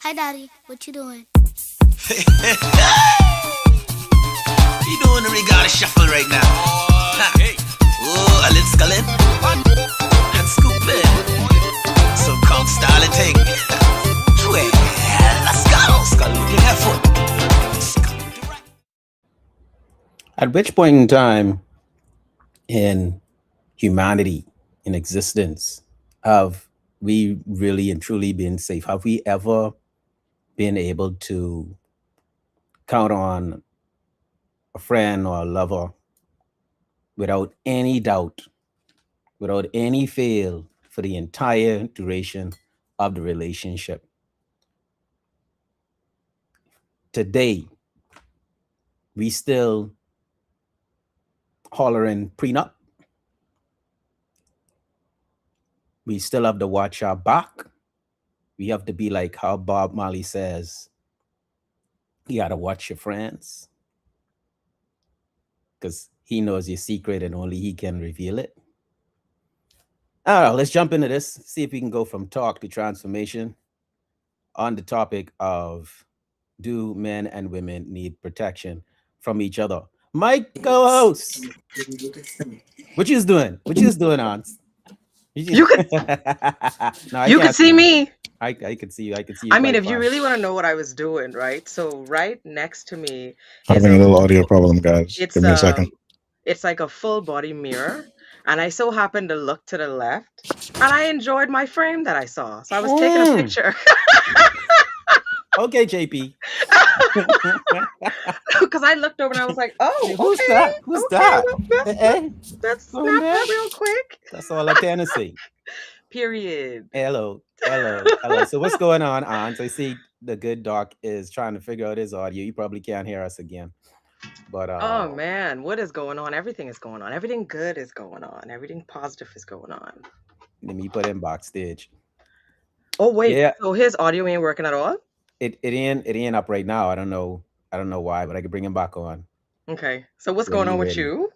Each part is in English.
Hi, Daddy. What you doing? You doing the regatta shuffle right now? Ha. Oh, a little scullin' and scoopin'. Some count style and thing. Well, let's go. Skull with your left foot. Skull with your right. At which point in time in humanity, in existence, have we really and truly been safe? Have we ever been able to count on a friend or a lover without any doubt, without any fail for the entire duration of the relationship? Today, we still hollering prenup. We still have to watch our back. We have to be like how Bob Marley says, you got to watch your friends because he knows your secret and only he can reveal it. All right, let's jump into this, see if we can go from talk to transformation on the topic of do men and women need protection from each other? My co-host, what you doing? What you doing, Hans? You could No, I you could can't see see you. me. I could see you. I could see you I mean, quite if you fine. really want to know what I was doing, right? So right next to me is Having a little audio problem, guys. it's Give me a second. it's like a full body mirror, and I so happened to look to the left, and I enjoyed my frame that I saw. So I was taking a picture Okay, JP. because I looked over and I was like, "Oh, Who's okay, that? Who's okay, that? let's Go snap there. that real quick." That's all I can say. Period. Hello. So what's going on, Hans? I see the good doc is trying to figure out his audio. You probably can't hear us again. But Oh man, what is going on? Everything is going on. Everything good is going on. Everything positive is going on. let me put him backstage. Oh wait, Yeah, so his audio ain't working at all? it ain't up right now. I don't know why, but I could bring him back on Okay. So what's when going he on with ready. you?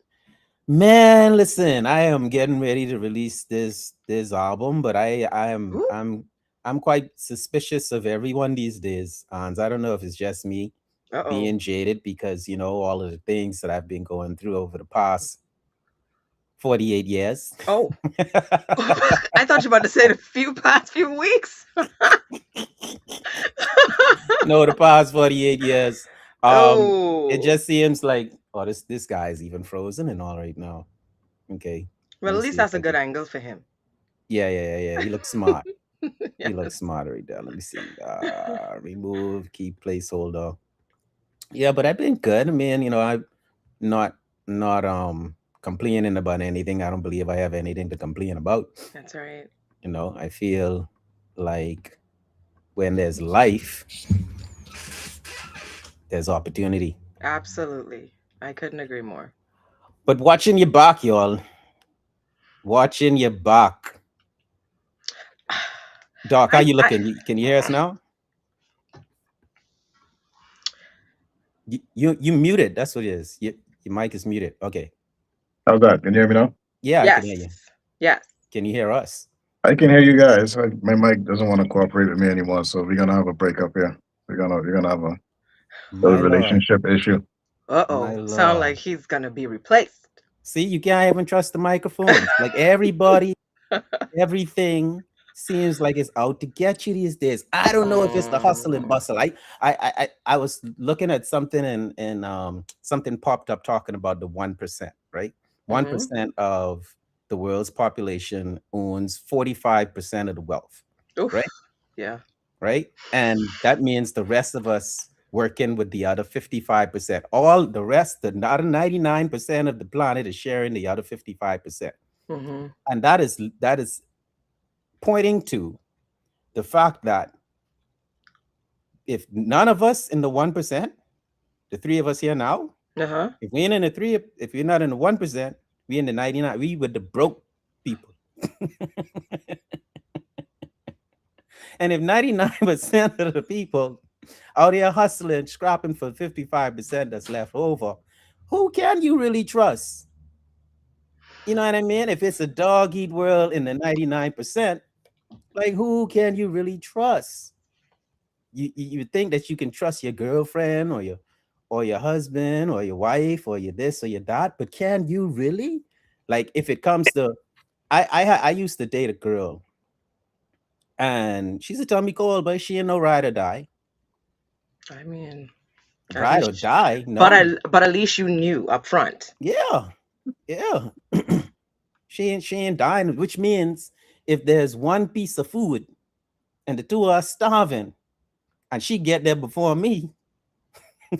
Man, listen, I am getting ready to release this album, but Ooh. I'm quite suspicious of everyone these days. And I don't know if it's just me Uh-oh. being jaded because all of the things that I've been going through over the past 48 years. Oh. I thought you were about to say the past few weeks. No, the past 48 years. It Oh. just seems like this guy is even frozen and all right now. Okay. Let Well, me at least see if that's a I good can. angle for him. Yeah. He looks smart. Yeah. He looks smart right there. Let me see. Remove key placeholder. Yeah, but I've been good. I mean, I'm not complaining about anything. I don't believe I have anything to complain about. That's right. I feel like when there's life, there's opportunity. Absolutely. I couldn't agree more. But watching your back, y'all. Watching your back. Doc, how I, you I looking? Can you hear us now? You muted. That's what it is. Your mic is muted. Okay. How's that? Can you hear me now? Yeah, I can yes. hear you. Yes. Can you hear us? I can hear you guys. My mic doesn't want to cooperate with me anymore, so we're gonna have a breakup here. We're gonna have a My lord. relationship issue. My Uh-oh. Sound like lord. he's gonna be replaced. See, you can't even trust the microphone. Like everybody, everything seems like it's out to get you these days. I don't know if it's the hustle and Mm. bustle. I was looking at something and something popped up talking about the 1%, right? One Mm-hmm. percent of the world's population owns 45% of the wealth, Oof. right? Yeah. Right? And that means the rest of us working with the other 55%. All the rest, the other 99% of the planet is sharing the other 55%. Mm-hmm. And that is pointing to the fact that if none of us in the 1%, the three of us here now, Uh-huh. if we ain't in the three, if we're not in the 1%, we in the 99, we with the broke people. And if 99% of the people out there hustling, scrapping for 55% that's left over, who can you really trust? You know what I mean? If it's a dog eat world in the 99%, like who can you really trust? you would think that you can trust your girlfriend or your husband or your wife or your this or your that, but can you really? Like if it comes to I used to date a girl and she's a tummy cold, but she ain't no ride or die. I mean, at Ride or least, die? but No. but at least you knew up front. Yeah. Yeah. She ain't dying, which means if there's one piece of food and the two are starving and she get there before me,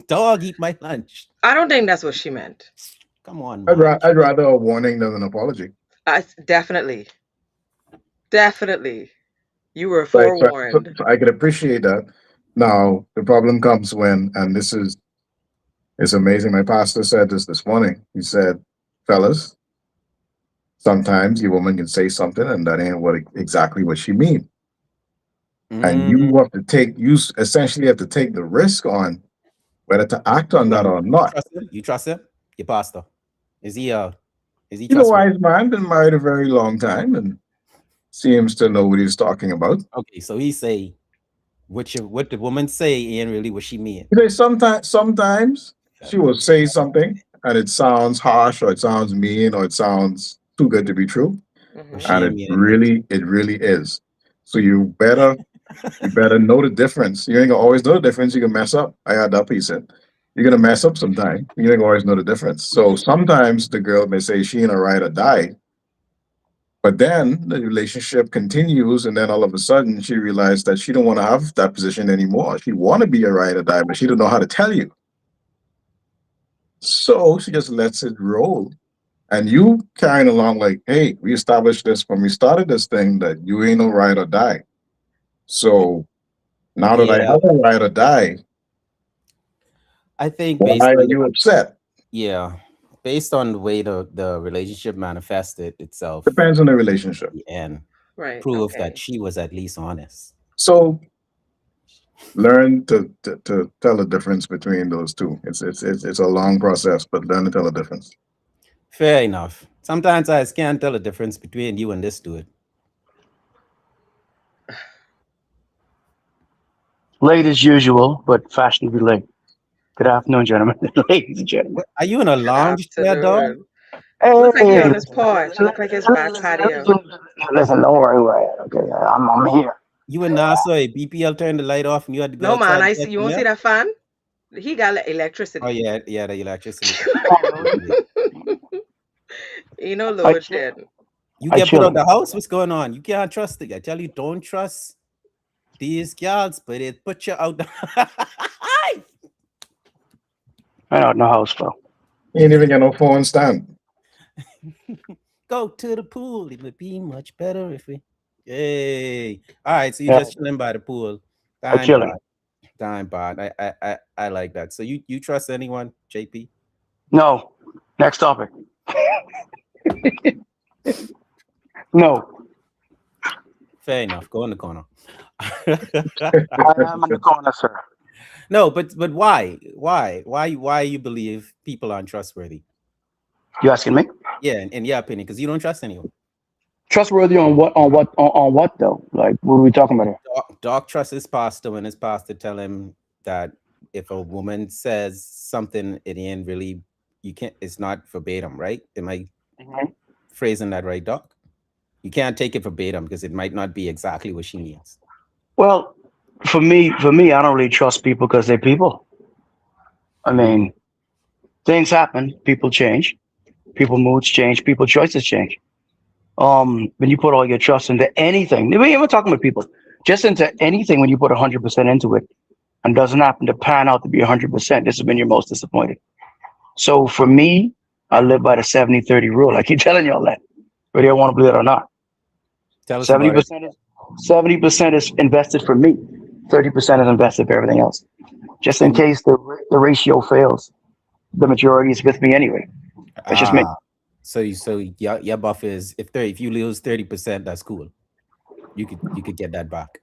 dog eat my lunch. I don't think that's what she meant. Come on, man. I'd rather a warning than an apology. Definitely, definitely, you were Like, forewarned. so I could appreciate that. Now, the problem comes when, and this is it's amazing. My pastor said this morning. He said, "Fellas, sometimes your woman can say something, and that ain't exactly what she mean, and Mm, you have to essentially have to take the risk on whether to act on that or you not." trust him? You trust him? Your pastor. Is he is he He's a trustworthy? wise man, been married a very long time, and seems to know what he's talking about. Okay, so he say what the woman say ain't really what she mean. He says sometimes she will say something, and it sounds harsh, or it sounds mean, or it sounds too good to be true, But Hmm. she and ain't mean it like it really is. So you better know the difference. You ain't gonna always know the difference. You can mess up. I had that piece in. You're gonna mess up sometime. You ain't gonna always know the difference. So sometimes the girl may say she ain't a ride or die, but then the relationship continues, and then all of a sudden she realized that she don't want to have that position anymore. She want to be a ride or die, but she don't know how to tell you. So she just lets it roll. And you carrying along like, hey, we established this when we started this thing that you ain't no ride or die. So now that I yeah, have a ride or die, I think based why are on you upset? yeah, based on the way the relationship manifested itself Depends on the relationship. and Right. prove that Okay. she was at least honest. So learn to tell the difference between those two. It's a long process, but learn to tell the difference. Fair enough. Sometimes I just can't tell the difference between you and this dude. Late as usual, but fashionably late. Good afternoon, gentlemen, ladies and gentlemen. What, are you in a Good lounge chair, dog? afternoon. Hey, Look like you're on his porch. Look like his back patio. listen, don't worry about it. Okay, I'm here. You and Naso, BPL turned the light off and you had to go No man, outside I and see. get You some won't see milk? that fan? He got Oh electricity. yeah, yeah, the electricity. Oh, really? You know, I load chill. shed. You I get put out chilling. the house, what's going on? You can't trust it. I tell you, don't trust these girls, but it put you out the I know no house, bro. You ain't even got no phone stand. go to the pool. It would be much better if we hey. All right, so you Yeah, just chilling by the pool. I Time chilling. bot. Time bot. I like that. So you trust anyone, JP? No. Next topic. No. Fair enough. Go in the corner. I am in the corner, sir. No, but why? Why you believe people aren't trustworthy? You asking me? Yeah, in your opinion, because you don't trust anyone. Trustworthy on what? On what though? Like, what are we talking about here? Doc trusts his pastor when his pastor tell him that if a woman says something, it ain't really you can't. It's not verbatim, right? Am I Mhm. phrasing that right, Doc? You can't take it verbatim because it might not be exactly what she means. Well, for me, I don't really trust people because they're people. I Mm, mean, things happen. People change. People moods change. People choices change. When you put all your trust into anything, we ain't even talking about people, just into anything, when you put 100% into it and doesn't happen to pan out to be 100%, this is when you're most disappointed. So for me, I live by the 70-30 rule. I keep telling y'all that, whether you want to believe it or not. tell us Seventy about it. percent is 70% is invested for me. 30% is invested for everything else. Just in And case the ratio fails, the majority is with me anyway. That's just me. ah, so your buffer is if you lose 30%, that's cool. You could get that back.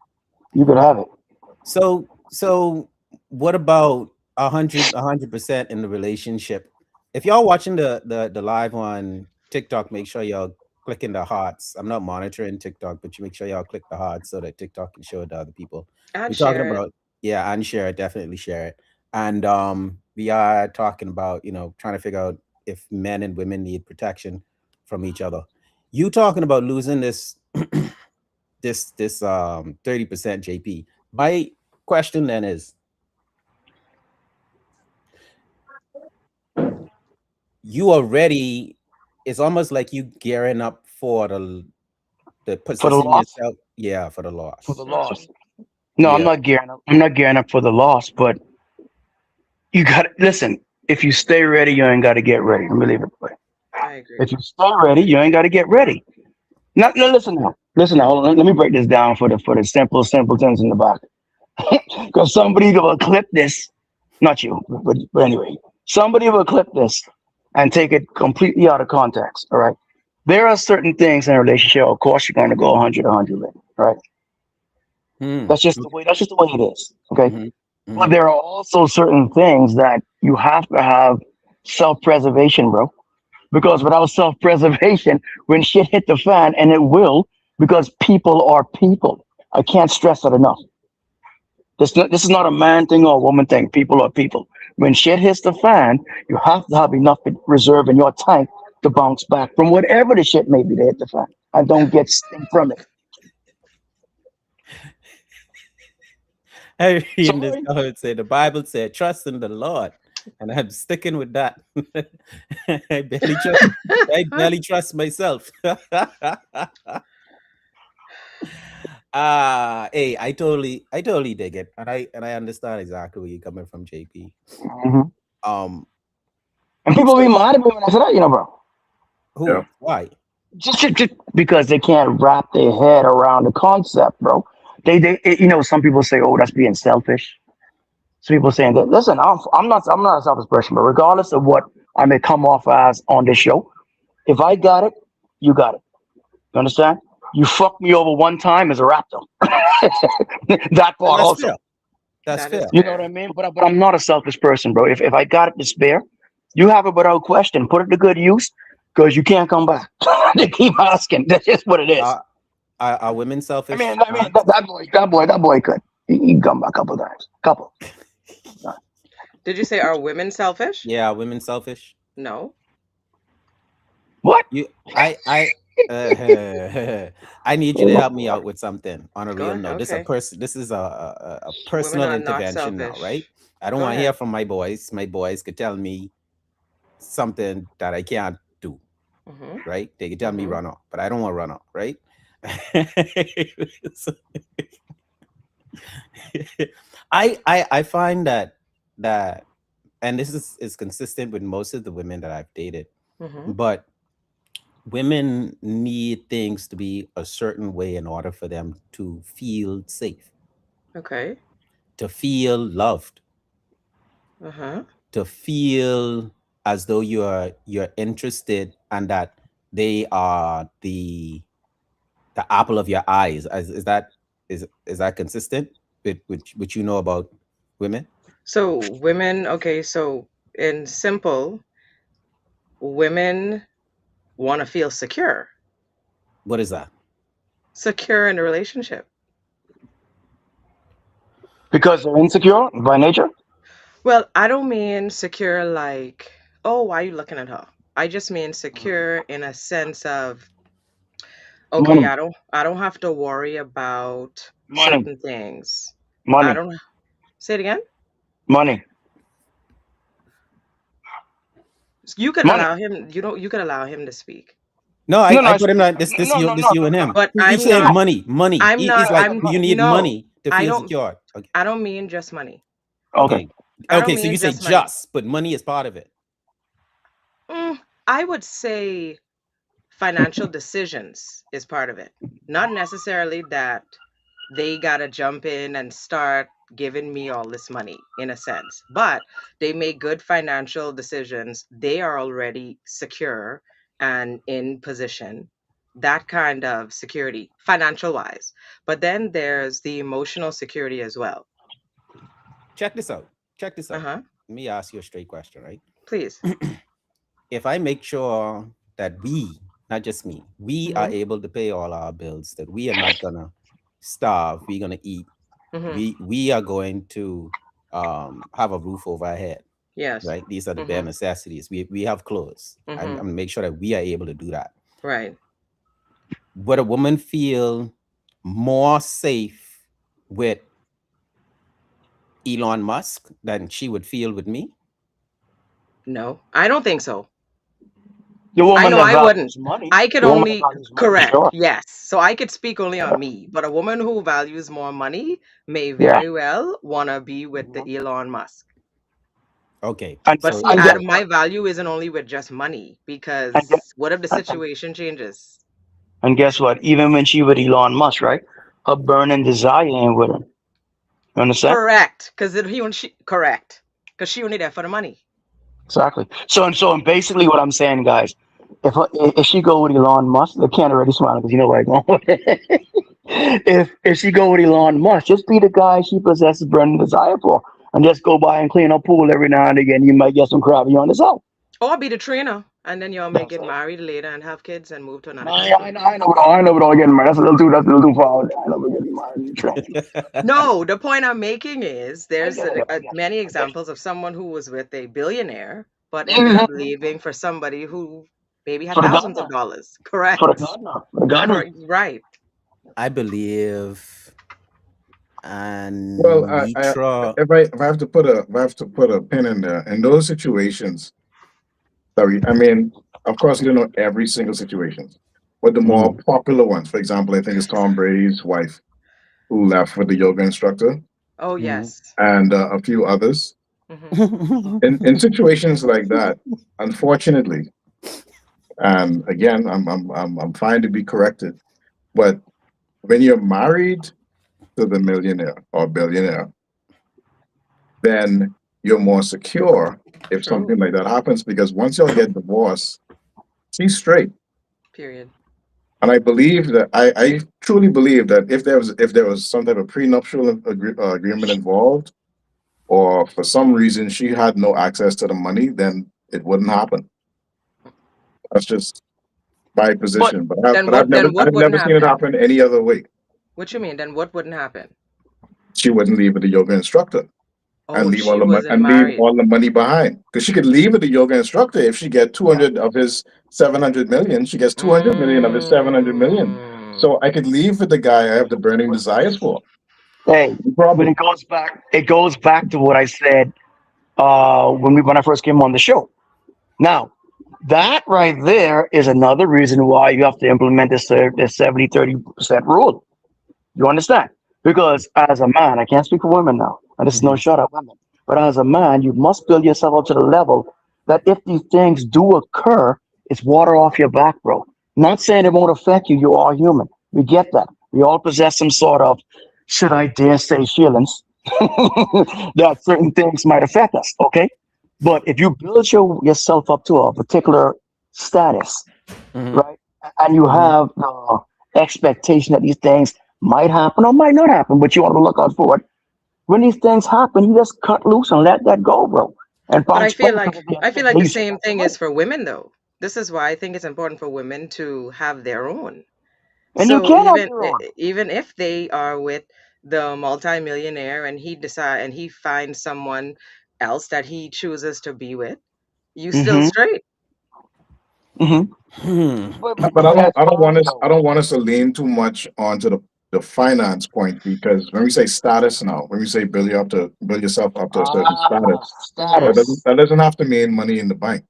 You could have it. So what about 100% in the relationship? If y'all watching the live on TikTok, make sure y'all clicking the hearts. I'm not monitoring TikTok, but you make sure y'all click the hearts so that TikTok can show it to other people. And We're talking share it. about Yeah, and share it, definitely share it. And we are talking about, trying to figure out if men and women need protection from each other. You talking about losing this 30% JP. My question then is, you already, it's almost like you gearing up for the For the position loss, yourself, yeah, for the for the loss. loss. Mhm. No, I'm Yeah. not gearing up. I'm not gearing up for the loss, but you got to listen. If you stay ready, you ain't got to get ready. Let me leave it that way. I agree. If you stay ready, you ain't got to get ready. Now, no, listen now. Listen now. Hold on. Let me break this down for the simple things in the back. Because somebody will clip this, not you, but anyway, somebody will clip this and take it completely out of context. All right. There are certain things in a relationship. Of course, you're going to go 100, 100 with. Right. Hmm. That's just the way. That's just the way it is. Okay. Mm-hmm. But Mm-hmm. there are also certain things that you have to have self-preservation, bro. Because without self-preservation, when shit hit the fan, and it will, because people are people. I can't stress that enough. This is not a man thing or a woman thing. People are people. When shit hits the fan, you have to have enough reserve in your tank to bounce back from whatever the shit may be that hit the fan, and don't get sting from it. I So reading this comment say the Bible said, "Trust in the Lord," and I'm sticking with that. I barely trust. I barely trust myself. Hey, I totally dig it, and I understand exactly where you're coming from, JP. mhm. Um, And people be so mad at me when I say that, bro. Yeah. who? Why? Just because they can't wrap their head around the concept, bro. Some people say, "Oh, that's being selfish." Some people saying that. Listen, I'm not a selfish person, but regardless of what I may come off as on this show, if I got it, you got it. You understand? You fucked me over one time as a rap though. That And part that's fair. also. That's That is fair. You know what I fair. mean? But I'm not a selfish person, bro. If I got it to spare, you have it without question. Put it to good use, because you can't come back. They keep asking. That's just what it is. Are women I mean, selfish, I mean that, Max? that boy, that boy, that boy could. He come back a couple times. Couple. Did you say are women selfish? Yeah, are women selfish. No. What? You, I, I need you to help me out with something on a Go real ahead. note. Okay. This is a Women personal are not intervention now, right? selfish. I don't Go want to hear ahead. from my boys. My boys could tell me something that I can't do, Mhm. right? They could tell me Mhm. run off, but I don't want to run off, right? So, I find that, and this is consistent with most of the women that I've dated, Mhm. but women need things to be a certain way in order for them to feel safe, Okay. to feel loved, Uh-huh. to feel as though you're interested, and that they are the apple of your eyes. Is that consistent with what you know about women? So women, okay, so in simple, women want to feel secure, What is that? secure in a relationship. Because they're insecure by nature. Well, I don't mean secure like, oh, why are you looking at her? I just mean secure in a sense of, okay, Money, I don't have to worry about money, certain things. I money, don't say it again. money, You could money. allow him, you could allow him to speak. No, I, No, no, I put him like this. This no, you, no, this no, you no, and no, him. But He I'm saying not no. money, money. I'm He, not he's Yeah, like, yeah, I'm you money. need no, money to I feel don't secure. Okay, I don't mean just money. Okay. okay, I don't okay. So mean you say just money. just, but money is part of it. Mm, I would say financial decisions is part of it. Not necessarily that they got to jump in and start giving me all this money in a sense, but they make good financial decisions. They are already secure and in position. That kind of security, financial wise. But then there's the emotional security as well. Check this out. Check this Uh out. huh. Let me ask you a straight question, right? Please. If I make sure that we, not just me, we are Mm-hmm. able to pay all our bills, that we are not gonna starve, we're gonna eat. Mm-hmm. We are going to have a roof over our head, Yes. right? These are the bare Mm-hmm. necessities. We have clothes, and, Mm-hmm. and make sure that we are able to do that. Right. Would a woman feel more safe with Elon Musk than she would feel with me? No, I don't think so. The I woman know that I wouldn't. values money. I could The woman that only values money, correct, sure. yes. So I could speak only Yeah. on me, but a woman who values more money may Yeah. very well want to be with the Mhm. Elon Musk. Okay, But And see, and guess my what? value isn't only with just money And guess, because what if the and, situation changes? and guess what? Even when she with Elon Musk, right? Her burning desire ain't with him. You understand? Correct, because she correct because she only there for the money. Exactly. So and basically what I'm saying, guys, if she go with Elon Musk, they can't already smile because you know where I'm going with it. If she go with Elon Musk, just be the guy she possesses burning desire for, and just go by and clean her pool every now and again. You might get some crabby on the side. Or be the trainer, and then y'all may That's get it. married later and have kids and move to No, another I, country. I, I know it all. I know it all. Getting married. That's a little too far. I know we're getting married in the train. No, the point I'm making is I there's get it. I get it. many I get examples of someone who was with a billionaire but it. ended up Mhm. leaving for somebody who maybe had For the thousands of gardener. dollars. For the Correct. gardener. For the gardener. Right. I believe Well, Anitra. if I have to put a pin in there, in those situations, sorry, I mean, of course, you don't know every single situation, but the more Mhm. popular ones, for example, I think it's Tom Brady's wife who left with the yoga instructor, Oh, Mhm. yes. and a few others. Hmm. In situations like that, unfortunately, and again, I'm fine to be corrected, but when you're married to the millionaire or billionaire, then you're more secure if True. something like that happens, because once y'all get divorced, she's straight. Period. And I believe that I truly believe that if there was some type of prenuptial agreement involved, or for some reason she had no access to the money, then it wouldn't happen. That's just my But position. Then But I've what? never Then what I've wouldn't never seen it happen? happen any other way. What you mean? Then what wouldn't happen? She wouldn't leave with the yoga instructor and Oh, leave she wasn't married. all the money behind, because she could leave with the yoga instructor if she get yeah. 200 of his 700 million. She gets 200 million of his 700 million. Mm. So I could leave with the guy I have the burning desires for. Hey, No but it problem. goes back. It goes back to what I said when I first came on the show. Now, that right there is another reason why you have to implement this 70-30% rule. You understand? Because as a man, I can't speak for women now, and this is no Mhm. shot at women. But as a man, you must build yourself up to the level that if these things do occur, it's water off your back, bro. Not saying it won't affect you. You are human. We get that. We all possess some sort of, should I dare say, feelings that certain things might affect us. Okay, but if you build yourself up to a particular status, Mhm. right? And you Mhm. have the expectation that these things might happen or might not happen, but you want to look out for it. When these things happen, you just cut loose and let that go, bro. And But find space because at the end I of feel the like day, the you still same got your thing is money. for women though. This is why I think it's important for women to have their own. And you So can have your own. even if they are with the multimillionaire and he finds someone else that he chooses to be with, you still Mm-hmm. straight. Mm-hmm. Hmm. But But as I don't far want as us I don't want us to lean too much onto the finance point, because when we say status now, when we say build yourself up to a certain status, Hmm. status. that doesn't have to mean money in the bank.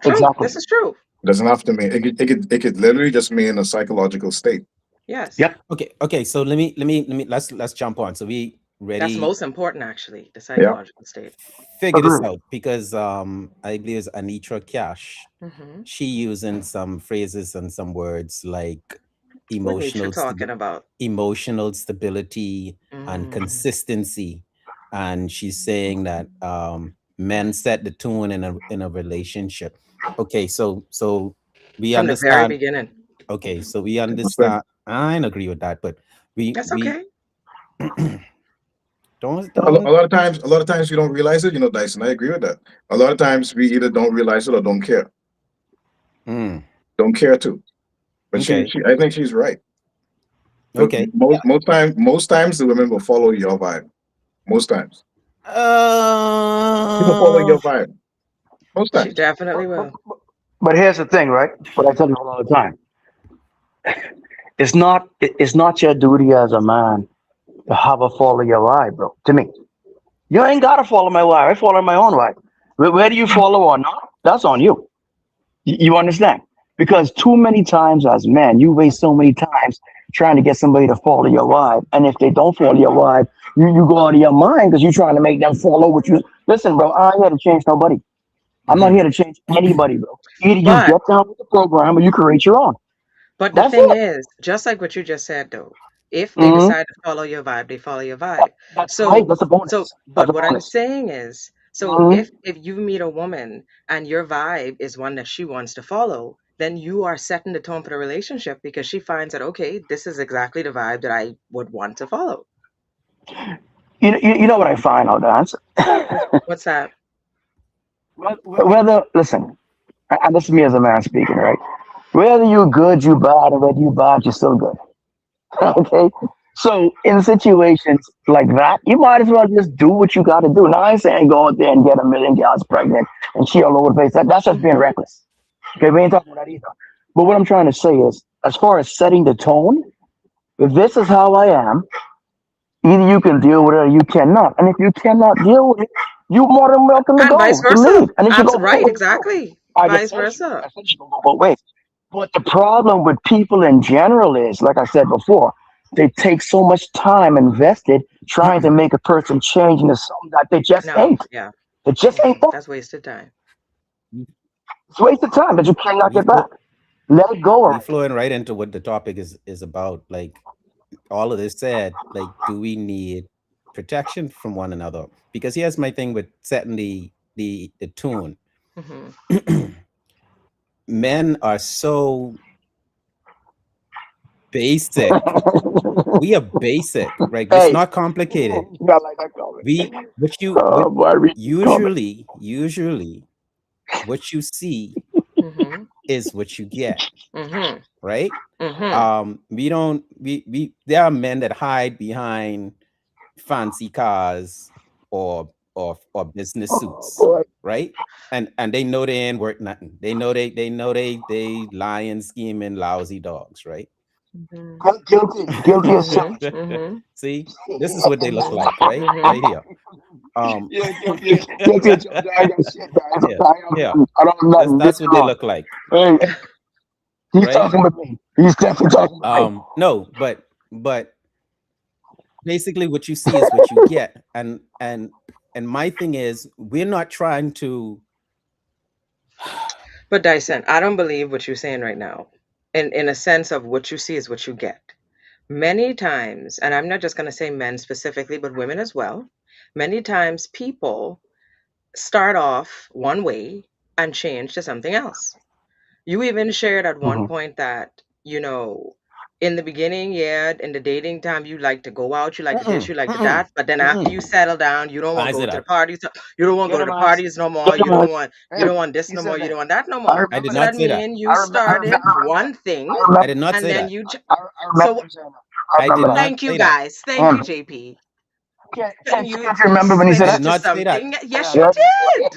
True. Exactly. This is true. It doesn't have to mean it could literally just mean a psychological state. Yes. Yep. Okay. So let me let's jump on. So we That's ready most important actually, the Yeah. psychological state. figure this Agreed. out because I believe it's Anitra Cash. Hmm. She using some phrases and some words like What nature emotional talking about? emotional stability and Mm. consistency, and she's saying that men set the tone in a relationship. Okay, so we From the very understand. beginning. Okay, so we That's right. understand. I don't agree with that, but That's we okay. don't. A lot of times you don't realize it, Dyson. I agree with that. A lot of times we either don't realize it or don't care. Mm, Don't care to. But okay, I think she's right. But Okay. most times the women will follow your vibe. Most times. People follow Uh, your vibe. Most She times. definitely But, but, will. but but here's the thing, right? What I tell people all the time: it's not your duty as a man to have a follow your ride, bro. To me, you ain't gotta follow my ride. I follow my own ride. Whether you follow or not, that's on you. You understand? Because too many times as men, you waste so many times trying to get somebody to follow your ride, and if they don't follow your ride, you go out of your mind because you're trying to make them follow what you. Listen, bro, I ain't here to change nobody. I'm not mhm. here to change anybody, bro. Either you But get down with the program or you create your own. But the That's thing it. is, just like what you just said though, if they Hmm. decide to follow your vibe, they follow your vibe. That's great. So That's a bonus. That's but a what I'm bonus. saying is, so Hmm. if you meet a woman and your vibe is one that she wants to follow, then you are setting the tone for the relationship because she finds that okay, this is exactly the vibe that I would want to follow. You know what I find out, Dance? What's that? Whether, listen, and this is me as a man speaking, right? Whether you good, you bad, or whether you bad, you're still good. Okay? So in situations like that, you might as well just do what you got to do. Now, I ain't saying go out there and get a million gals pregnant and she all over the place. That's just being Hmm. reckless. Okay, we ain't talking about that either. But what I'm trying to say is, as far as setting the tone, if this is how I am, either you can deal with it or you cannot. And if you cannot deal with it, you're more than welcome to And vice go, to versa. leave. And it should go both Right, ways too. exactly. I just Vice said it. versa. I said it should go both ways. But the problem with people in general is, like I said before, they take so much time invested trying to make a person change into something that they just No, ain't. yeah. They just ain't that. That's wasted time. It's a waste of time that you cannot we get back. flo- Let it go we already. flowing right into what the topic is about. Like all of this said, like, do we need protection from one another? Because here's my thing with setting the tune. Hmm. Men are so basic. We are basic, right? It's Hey, not complicated. I like that comment. We what Oh boy, read the comment. usually what you see Hmm. is what you get, Hmm. right? Hmm. We don't we there are men that hide behind fancy cars or business Oh suits, boy. right? And they know they ain't worth nothing. They know they lying, scheming, lousy dogs, right? Hmm. Guilty. Guilty as charged. Hmm. See, this is what they look Hmm. like, right? Hmm. Right here. Um, Yeah, guilty as charged. I ain't got shit, guys. yeah, I have yeah. nothing. I don't have That's nothing. Leave that's me what they alone. look like, Hey, he's right? talking with me. He's definitely talking with me. No, but basically what you see is what you get, and my thing is we're not trying to. But Dyson, I don't believe what you're saying right now. In a sense of what you see is what you get. Many times, and I'm not just going to say men specifically, but women as well. Many times people start off one way and change to something else. You even shared at one Hmm. point that, in the beginning, yeah, in the dating time, you like to go out, you like to this, Mm-mm, you like to mm-mm, that, but then after you mm-mm. settle down, you don't want I to go said to the that. parties, you don't want to go Get to him, the ass. parties no more, Get him, ass. you Hey, don't want this he no more, said you that. don't want that no I more. I did remember So that. not that say that. means you started I remember that. one thing, I I remember did that. not and say then that. you, I remember so him saying that. I I did remember that. not thank you say that. guys. Thank you, Him. JP. Can't, Then can't, you can't you remember when he said I switch did that? to not say that. something. Yes, you Yeah.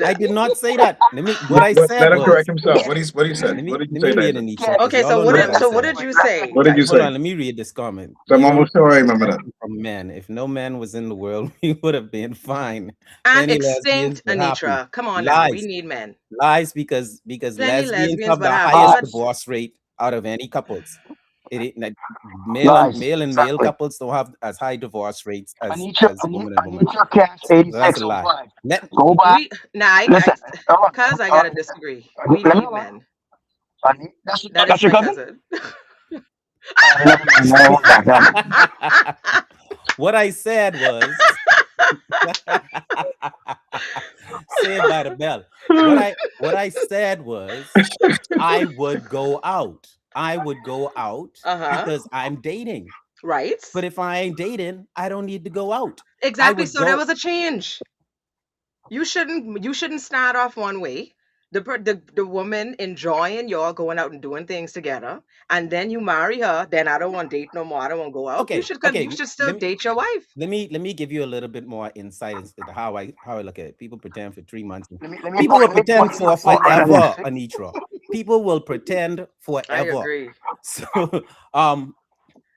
I did. did not say that. What You, I Let said him correct was, himself. What he said? let What me did you let say, me read Dyson? in you each can't, because Okay, y'all so don't what know let's, what did I so let's what said. did you let's say, What did you Hold say? on, Dyson? let me read this comment. So I'm You almost sure I remember that. from men. If no man was in the world, we would have been fine. And Plenty lesbians, extinct, but happy. Anitra. Come on now, we Lies, need men. lies, because Plenty lesbians lesbians, have but the happy. highest lies, But divorce rate out of any couples. It ain't like lies. male Exactly. couples don't have as high divorce rates I as need, woman and I woman. need your cash So that's a 86 on lie. five. Let Go back. we now Listen, cuz I gotta disagree. We let me need know. men. I need, That that's is your my cousin? cousin. Never mind. I won't back down. what I said was saved by the bell. What I said was I would go out. I would go out Uh-huh. because I'm dating. Right? But if I ain't dating, I don't need to go out. I Exactly. would So there go. was a change. You shouldn't start off one way The woman enjoying y'all going out and doing things together, and then you marry her. Then I don't want date no more. I don't want to go out. Okay, You should still date your wife. let me give you a little bit more insight into how I look at it. People pretend for 3 months. Let me People will let me pretend put you for on front right forever, here. Anitra. People will pretend I forever. agree. So um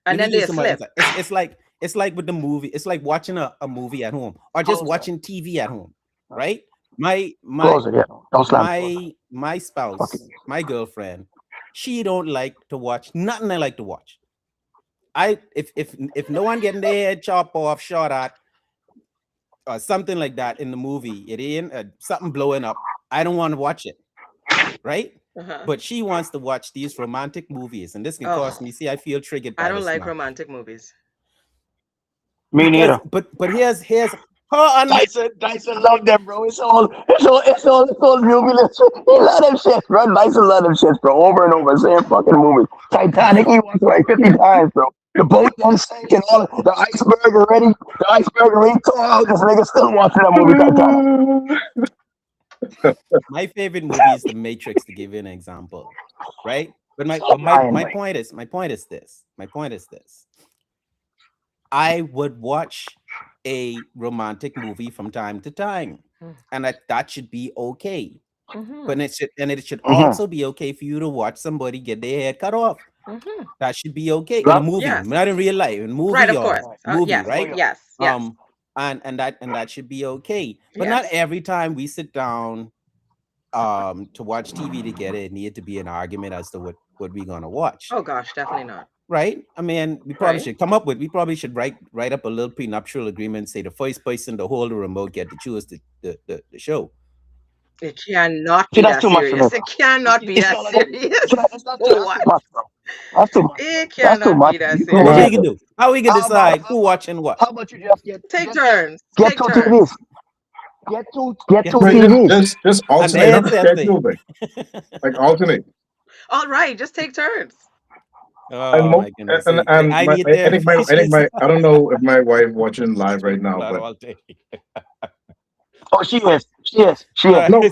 And let me then give you they some more slip. insight. It's like with the movie, it's like watching a movie at home or just Close that. watching TV at home, right? My Close it. Yeah. Don't slam it. Close it. my Fuck it. spouse, my girlfriend, she don't like to watch nothing I like to watch. I if no one getting their head chopped off, shot at, or something like that in the movie, it ain't something blowing up. I don't want to watch it, right? Uh-huh. But she wants to watch these romantic movies, and this can cause Oh, me. See, I feel triggered I by don't this like now romantic movies. Me because, neither. but here's her and Dyson love them, bro. It's all jubilant. He love them shit, bro. Dyson love them shit, bro. Over and over, same fucking movie. Titanic, he watched like 50 times, bro. The boat done sank and all. The iceberg already. The iceberg already tore out. This nigga still watching that movie Titanic. my favorite movie is The Matrix, to give you an example, right? But Stop lying, my man. point is this. My point is this. I would watch a romantic movie from time to time, and that should be okay. Mm-hmm. But it should Mm-hmm. also be okay for you to watch somebody get their head cut off. Mm-hmm. That should be okay in a Love. movie, Yes. not in real life. In Right, movie of or course. movie, Yes, right? yes, yes, And that should be okay. But not yes. every time we sit down to watch TV together, it need to be an argument as to what we're gonna watch. Oh gosh, definitely not. Right? I mean, we Right. probably should write up a little prenuptial agreement, say the first person to hold the remote get to choose the show. It cannot See, be that's that too much for me, serious. bro. It cannot be It's that not like serious. that's What? too much, bro. That's too much. It That's too cannot much. be that You So what serious. we can do? How we can How about decide who watching what? how about you just Take turns. get Take two turns. TVs? Get two Right, TVs. just And alternate then them, say schedule it. Like alternate. All right, just take turns. And Oh my goodness. See, I my, need I think therapy. I don't know if my wife watching live right now, Not but all day. Oh, she is. She is. She All is. right. no,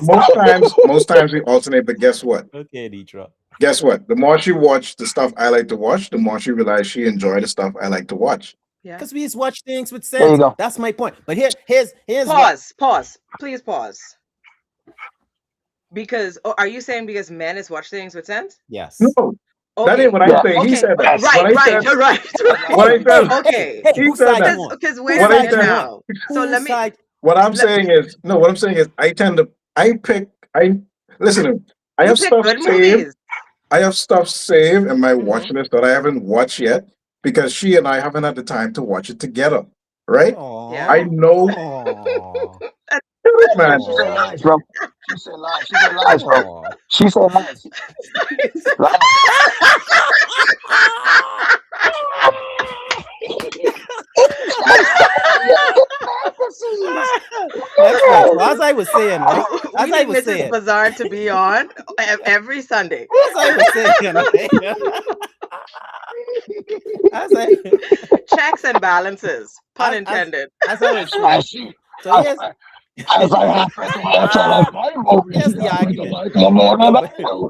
most times we alternate. But guess what? Okay, Nitra. Guess what? The more she watch the stuff I like to watch, the more she realize she enjoy the stuff I like to watch. Yeah. Because we just watch things with There you sense. go. That's my point. But here's what. Pause. Please pause. Because are you saying because men is watch things with sense? Yes. No, that Okay. ain't what I'm Yeah. saying. He Okay. said that. Yes. What I Right. said, Right. what I Hey, said, Okay. hey, he whose said side that. you on? Because Whose wait a What I side minute said, you on? now. So Whose let me. side? what I'm Let, saying is, no, what I'm saying is, I pick, I listen. I you have pick stuff good saved. movies. I have stuff saved in my watch Mm-hmm. list that I haven't watched yet because she and I haven't had the time to watch it together. Right? Yeah. I Oh. know, Oh. man. She said lies, bro. She said lies. She said lies, bro. Oh. She said lies. Lies. That's right. So as I was saying, right? As We I need was Mrs. saying, Bazaar to be on every Sunday. as I was saying, right? As I Checks and balances, pun as intended. as I was As saying. So as as I happen to watch all of my movies, here's you the happen to argument. like them all No, of but No,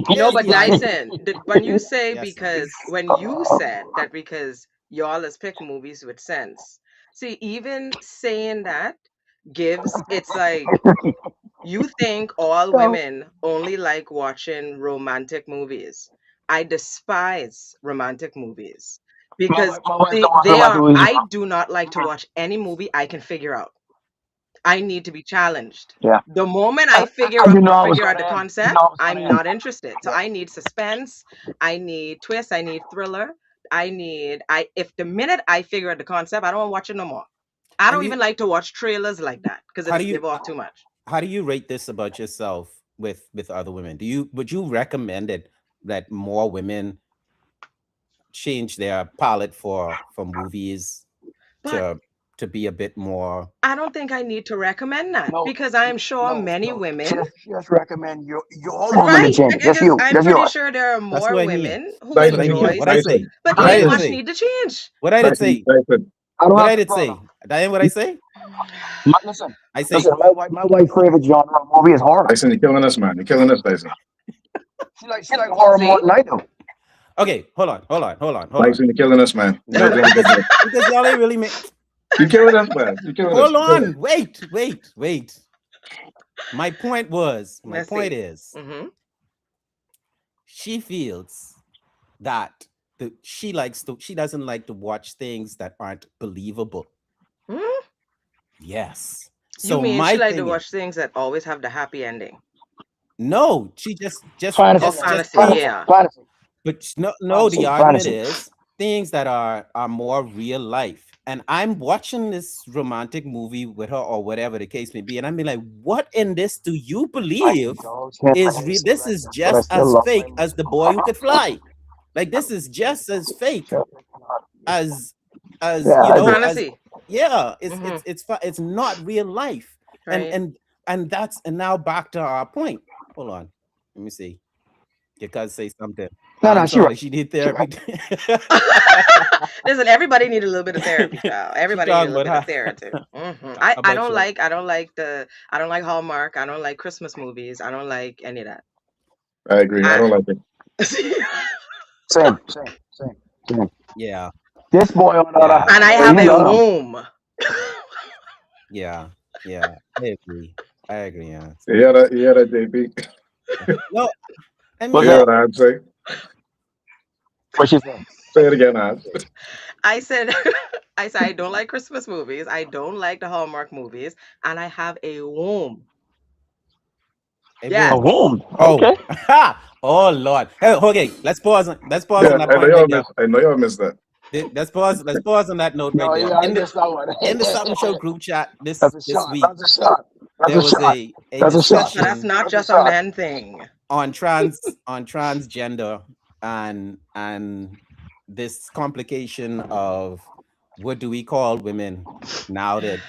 here's but the argument. Dyson, when you say Yes, sir. when you said that because y'all has picked movies with sense, see, even saying that it's like you think all women only like watching romantic movies. I despise romantic movies because my wife see, don't watch romantic movies. I do not like to watch any movie I can figure out. I need to be challenged. Yeah. The moment I figure And out you know I was the gonna end. You concept, know I was I'm gonna end. not interested. So I need suspense, I need twist, I need thriller, if the minute I figure out the concept, I don't want to watch it no more. I don't And even like to watch trailers like that because how it do you give off too much. how do you rate this about yourself with other women? Would you recommend it that more women change their palette for movies But to be a bit more? I don't think I need to recommend that No, because I'm sure many no. women, Just recommend your woman to right? change it. Just Because you. I'm Just pretty yours. sure there are That's more what I mean. women who That's what I Dyson, mean. enjoy, What I say? but What I ain't did much say? need to change. What I did say? Dyson. I don't What have I a did say? problem. Diane, what I say? Listen, I say, listen. My wife's favorite genre of movie is horror. Tyson, you're killing us, man. You're killing us, Tyson. She like horror more See? than I do. okay, hold on. Tyson, you're killing us, man. No, You're doing a good job. because y'all ain't really make. You're killing us, man. You're killing us. Hold on, wait. My point Messy. is, Mm-hmm. she feels that she doesn't like to watch things that aren't believable. Hmm? Yes. You So mean my she like to thing is, watch things that always have the happy ending? no, she just Fantasy, Oh, man. fantasy, things, yeah. Fantasy, but no, the fantasy, argument fantasy. is things that are more real life. And I'm watching this romantic movie with her or whatever the case may be, and I'm being like, what in this do you I believe indulge him is when real? he's This is surrender, but I just still as love fake him. as the boy who could fly. Like this is just as fake as Yeah, you I know do. as Fantasy. yeah, Mm-hmm. it's not real life. and Right. and and that's and now back to our point. Hold on, let me see. You can say something. No, I'm she right. sorry, she need She therapy. right. Listen, everybody need a little bit of therapy, child. She Everybody need a talking little about bit of how, therapy. Hmm. I about don't your like I don't like Hallmark. I don't like Christmas movies. I don't like any of that. I agree. I I don't like it. Same. yeah, This boy, on the other yeah, and I hand, have he a love him. womb. yeah, yeah. I agree. Yeah. You hear that, JP? No, I You What's mean, hear that? what I'm saying? What she said? Say it again, Hans. I said I said I don't like Christmas movies. I don't like the Hallmark movies, and I have a womb. a A Yes. womb. womb. Oh, Okay. oh Lord. Hey, okay, let's pause. Let's pause Yeah, on that I know point right y'all there. miss. I know y'all missed that. Let's pause. Let's pause on that note right No, there. yeah, I missed that one. In the Something Show group chat That's this a this shot. week, That's a shot. That's there a was shot. a That's a shot. So that's discussion not That's a just a shot. man thing. on transgender and this complication of what do we call women now that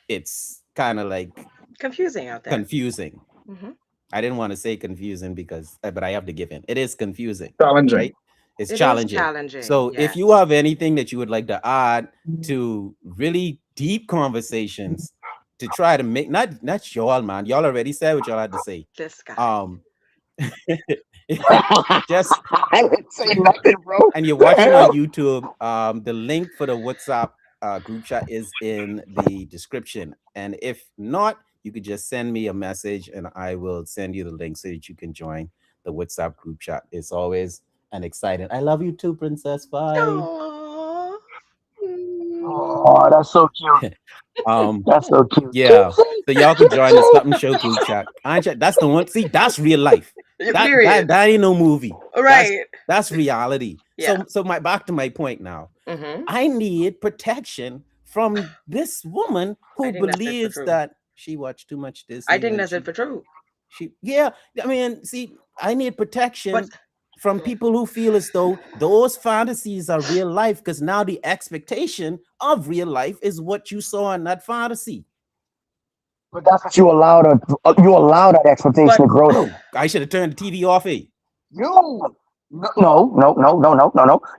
it's kind of like Confusing out there. confusing. Hmm. I didn't want to say confusing because, but I have to give in. It is confusing, Challenging. right? It's It is challenging. challenging. So if you Yes. have anything that you would like to add to really deep conversations to try to make not y'all, man. Y'all already said what y'all had to say. This guy. Um, just I didn't say nothing, bro. and you're The watching on hell? YouTube, the link for the WhatsApp group chat is in the description. And if not, you could just send me a message and I will send you the link so that you can join the WhatsApp group chat. It's always an exciting. I love you too, Princess. Bye. Aww. Oh, that's so cute. Um, That's so cute. yeah. Gypsy, So y'all could join the Something Show group chat. That's the one. See, that's real life. Period. That ain't no movie. Right. That's reality. Yeah. So my back to my point now. Hmm. I need protection from this woman I who think that's it for believes true. that she watched too much I Disney think when that's it for true. yeah. I mean, see, I need But protection from people who feel as though those fantasies are real life because now the expectation of real life is what you saw in that fantasy. but that's what you allow that expectation but to grow though. Oh, I should have turned the TV off. You no.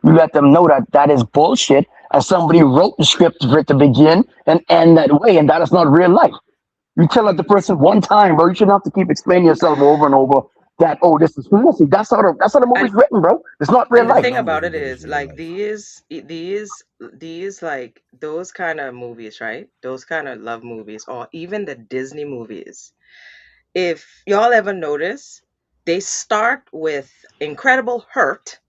You let them know that that is bullshit, and somebody wrote the script for it to begin and end that way, and that is not real life. You tell it the person one time, bro. You shouldn't have to keep explaining yourself over and over that this is fantasy. That's how the movie's and written, bro. It's not real and the There's life. thing no about movie it that is is real like life. these like those kind of movies, right? Those kind of love movies or even the Disney movies. If y'all ever notice, they start with incredible hurt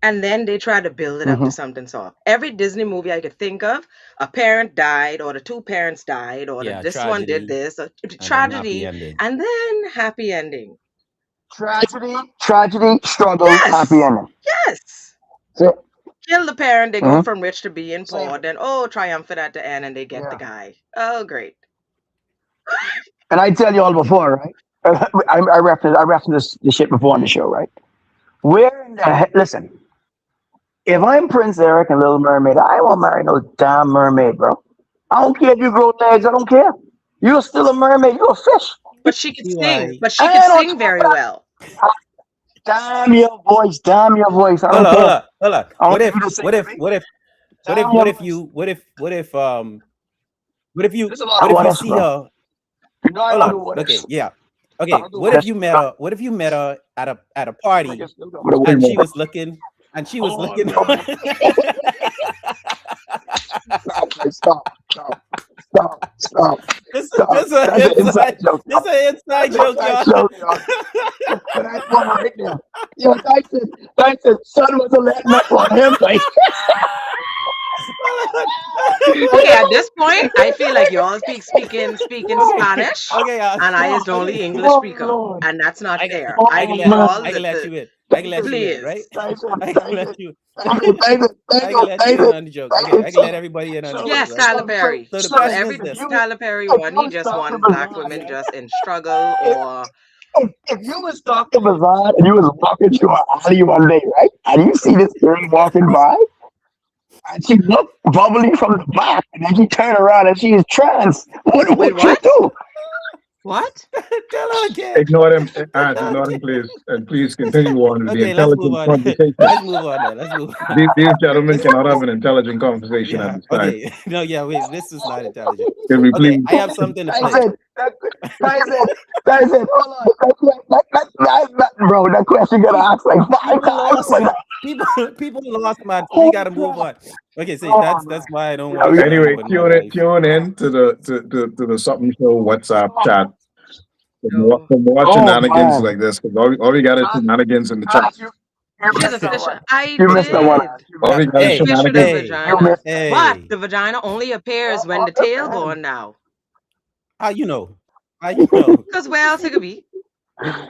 and then they try to build it up Hmm. to something soft. Every Disney movie I could think of, a parent died, or the two parents died, or Yeah, this one did tragedy this, or and then happy tragedy, ending. and then happy ending. Tragedy, struggle, happy Yes, ending. yes. So, Kill the parent, they go hmm from rich to being same. poor, then oh, triumphant at the end, and they get the Yeah. guy. Oh, great. And I tell you all before, right? I referenced this shit before on the show, right? Where in the heck? Listen, if I'm Prince Eric and Little Mermaid, I won't marry no damn mermaid, bro. I don't care if you grow legs. I don't care. You're still a mermaid. You're a fish. But she could See sing. why? But she could And on sing top very of well. that, damn your voice. Damn your voice. I Hold don't on, hold care. on, hold on. I What want if you to sing what to if me. what if what if Damn what your if voice. you what if What if you There's a lot of what if what you ifs, see bro. her? You know I Hold don't do on. what Okay, ifs. yeah. I Okay. don't do What what if ifs. you met her? What if you met her at a party What and if- she was looking and she was Oh, looking no. Stop, stop. this Stop. this a That's an inside joke, this y'all. a inside That's an joke, inside y'all. joke, y'all. But that's one right there. Yo, Tyson, son wasn't letting up on him, like. Okay, at this point, I feel like y'all speaking Spanish, Okay, and I is the only okay. English Oh, speaker, Lord. and that's not I can fair. Oh, I need man. y'all I can let to you in. I can let Tyson, you in, right? Tyson, I can Tyson, let you. Tyson, Tyson, I can let you in Tyson, on the joke. Okay, I can let everybody in on the joke, yes, right? Tyler Perry. So the So question every is this. Tyler Perry if one, you he was just talking want black Bazan, women right? just in struggle If, or if you was talking Bazan and you was walking through an alley one day, right? And you see this girl walking by, and she looked bubbly from the back, and then she turned around and she is trans. What wait, would you what? do? What? Tell her again. Ignore them, and Tell her ignore them, again. please, and please continue on with the Okay, let's move intelligent on. conversation. Let's move on then. Let's move on. These gentlemen This cannot this have an intelligent conversation at yeah, this time. okay. No, yeah, wait, this is not intelligent. Can we Okay, please? I have something to play. Tyson, Tyson, hold on. Bro, that question you gotta ask like five People times. lost. Like, People lost, man. So we oh, gotta move God. on. Okay, see, Oh, that's man. why I don't Yeah, watch we, Anyway, with my wife. tune in to the something show WhatsApp chat No. for more oh, shenanigans man. like this. Because all we got is shenanigers in the chat. You She's missed that official. one. I You missed that one. did. You All missed we that. got is Hey, Fish with a shenanigans. You vagina. missed that. But hey, the vagina only appears when the tail going now. how you know? How you know? Because where else it could be?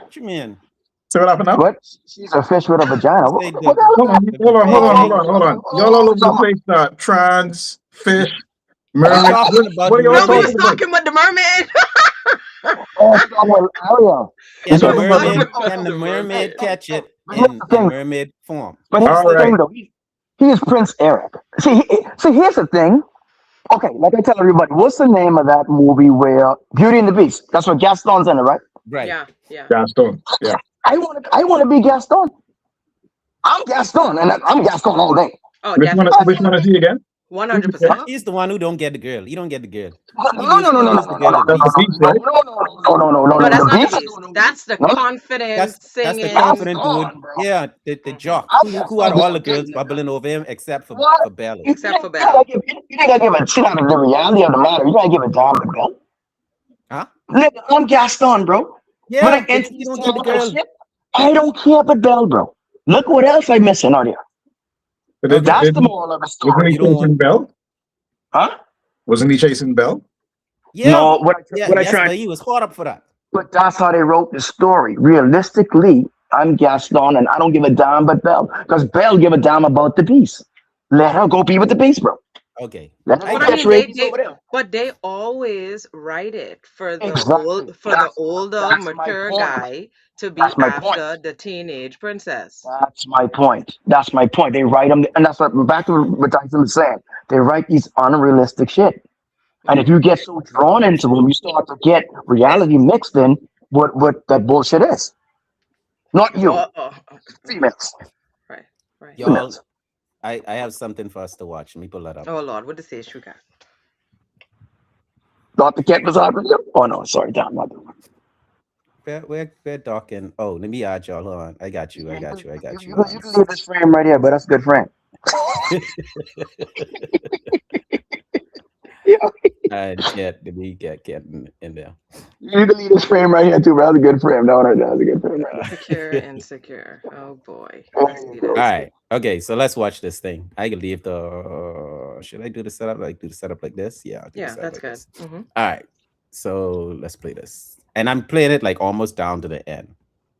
What you mean? See what happened now? What? She's a fish with a vagina. You What, say what the hell is that? Hold on. Y'all all over the place. Trans, fish, we mermaid. talking about What the are y'all No, we was talking mermaid. about? talking about the mermaid. Oh, it's talking about Ariel. Can the So, but mermaid listen, okay, can the The mermaid mermaid. catch it but here's the in thing. mermaid form? But here's All the right. thing, though. He is Prince Eric. See, here's the thing. Okay, like I tell everybody, what's the name of that movie where Beauty and the Beast? That's what Gaston's in it, right? Right. Yeah. Gaston. Yeah. I want to be Gaston. I'm Gaston, and I'm Gaston all day. Oh, Which one? definitely. Which one is he again? Who's the 100%. He's the one who don't get the girl. He don't get the girl. No, He gives the girl the The beast. beast, right? No, that's The not the beast. beast. That's the No, confident That's the singing. confident dude. Gaston, bro. Yeah, the jock I'm who had all the girls Gaston. bubbling over him except for What? Bella. Except for You think Belle. I give a shit out of the reality of the matter? You gotta give a damn to Bill. Huh? Nigga, I'm Gaston, bro. When I Yeah, enter you this don't get the town and girl. shit, I don't care about Bell, bro. Look what else I'm missing out here. But Okay. That's the moral of the wasn't story. he You don't chasing want. Bell? Huh? Wasn't he chasing Bell? Yeah. No, Yeah. what I Yes, tried, but he was caught up for that. but that's how they wrote the story. Realistically, I'm Gaston and I don't give a damn about Belle. Because Belle give a damn about the beast. Let her go be with the beast, bro. Okay. Let her I go But I got catch mean, you. they rabies they over there. but they always write it for Exactly. the older, That's my mature point. guy to be That's my point. after the teenage princess. That's my point. That's my point. They write them, and that's what back to what Tyson was saying. They write these unrealistic shit, and if you get so drawn into them, you start to get reality mixed in what that bullshit is. Not you, females, Right, right. Y'all, females. I have something for us to watch. Let me pull that up. Oh Lord, what to say, sugar? Not the cat was out with you. Oh no, sorry, damn, not the one. We're talking. Oh, let me add y'all. Hold on. I got you. You Hold can on. leave this frame right here, but that's a good frame. Yeah, And let me get in there. you can leave this frame right here too, but that's a good frame. No, that's a good frame right Secure, insecure. Oh boy, there. let's see All this. right. Okay, so let's watch this thing. I can leave the. Should I do the setup? Like do the setup like this? Yeah, I'll do the Yeah, setup that's like good. this. Mm-hmm. All right. So let's play this, and I'm playing it like almost down to the end.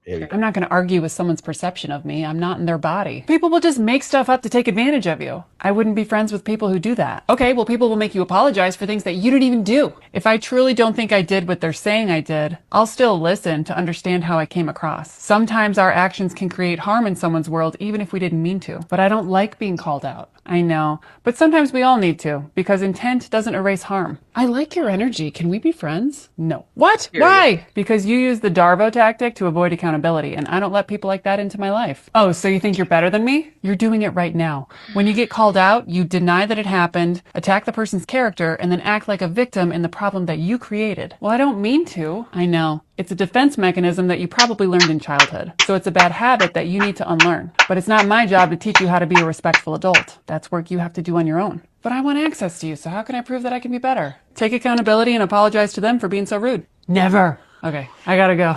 Here we Okay. go. I'm not going to argue with someone's perception of me. I'm not in their body. People will just make stuff up to take advantage of you. I wouldn't be friends with people who do that. Okay, well, people will make you apologize for things that you didn't even do. If I truly don't think I did what they're saying I did, I'll still listen to understand how I came across. Sometimes our actions can create harm in someone's world, even if we didn't mean to. But I don't like being called out. I know. But sometimes we all need to, because intent doesn't erase harm. I like your energy. Can we be friends? No. What? Period. Why? Because you use the Darvo tactic to avoid accountability, and I don't let people like that into my life. Oh, so you think you're better than me? You're doing it right now. When you get called out, you deny that it happened, attack the person's character, and then act like a victim in the problem that you created. Well, I don't mean to. I know. It's a defense mechanism that you probably learned in childhood. So it's a bad habit that you need to unlearn. But it's not my job to teach you how to be a respectful adult. That's work you have to do on your own. But I want access to you, so how can I prove that I can be better? Take accountability and apologize to them for being so rude. Never. Okay, I gotta go.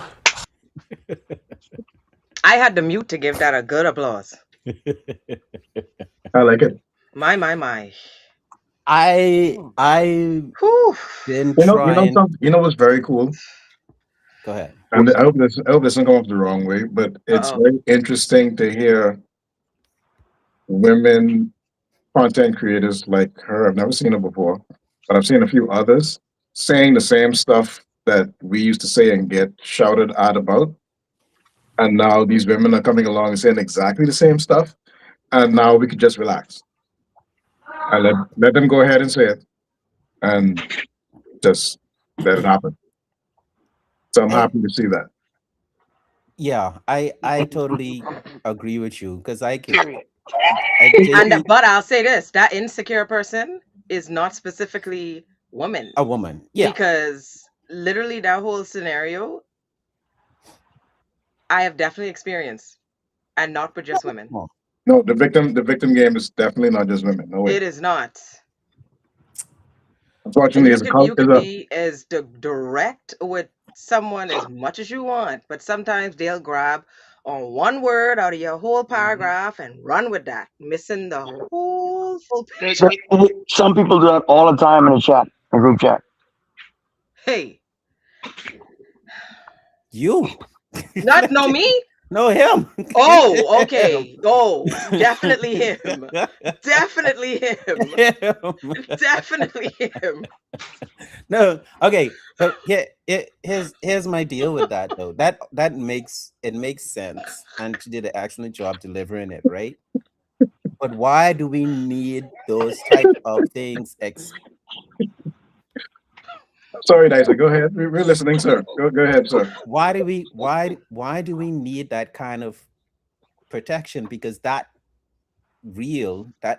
I had to mute to give that a good applause. I like it. My. I've Whew. been You trying. know what's very cool? Go ahead. And I hope this doesn't come off the wrong way, but it's Uh-oh. very interesting to hear women content creators like her. I've never seen her before, but I've seen a few others saying the same stuff that we used to say and get shouted at about. And now these women are coming along and saying exactly the same stuff. And now we could just relax and let them go ahead and say it and just let it happen. So I'm And happy to see that. yeah, I totally agree with you because Period. But I'll say this, that insecure person is not specifically woman. a woman. Yeah. Because literally that whole scenario, I have definitely experienced, and not with just women. Oh, No, the victim game is definitely not just women. No way. It is not. Unfortunately, You can be as direct with someone as much as you want, but sometimes they'll grab on one word out of your whole paragraph and run with that, missing the whole full picture. Some people do that all the time in a chat, a group chat. Hey, you. no me. No, him. Oh, okay. Oh, definitely him. Definitely him. Definitely him. No, okay, but here's my deal with that though. That makes sense, and she did an excellent job delivering it, right? But why do we need those type of things? Sorry, Dyson. Go ahead. We're listening, sir. Go ahead, sir. Why do we need that kind of protection? Because that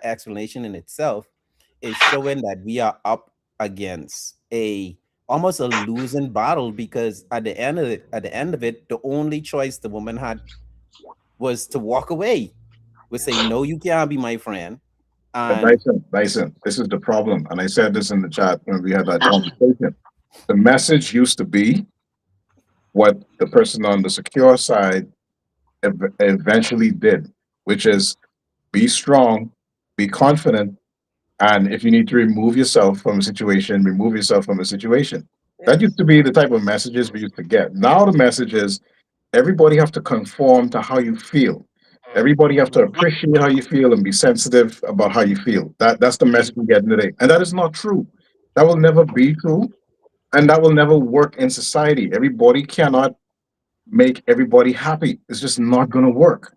explanation in itself is showing that we are up against almost a losing battle, because at the end of it, the only choice the woman had was to walk away, would say, no, you can't be my friend. And Dyson, this is the problem. And I said this in the chat when we had that conversation. The message used to be what the person on the secure side eventually did, which is be strong, be confident, and if you need to remove yourself from a situation, remove yourself from a situation. That used to be the type of messages we used to get. Now the message is everybody have to conform to how you feel. Everybody have to appreciate how you feel and be sensitive about how you feel. That's the message we get today. And that is not true. That will never be true. And that will never work in society. Everybody cannot make everybody happy. It's just not going to work.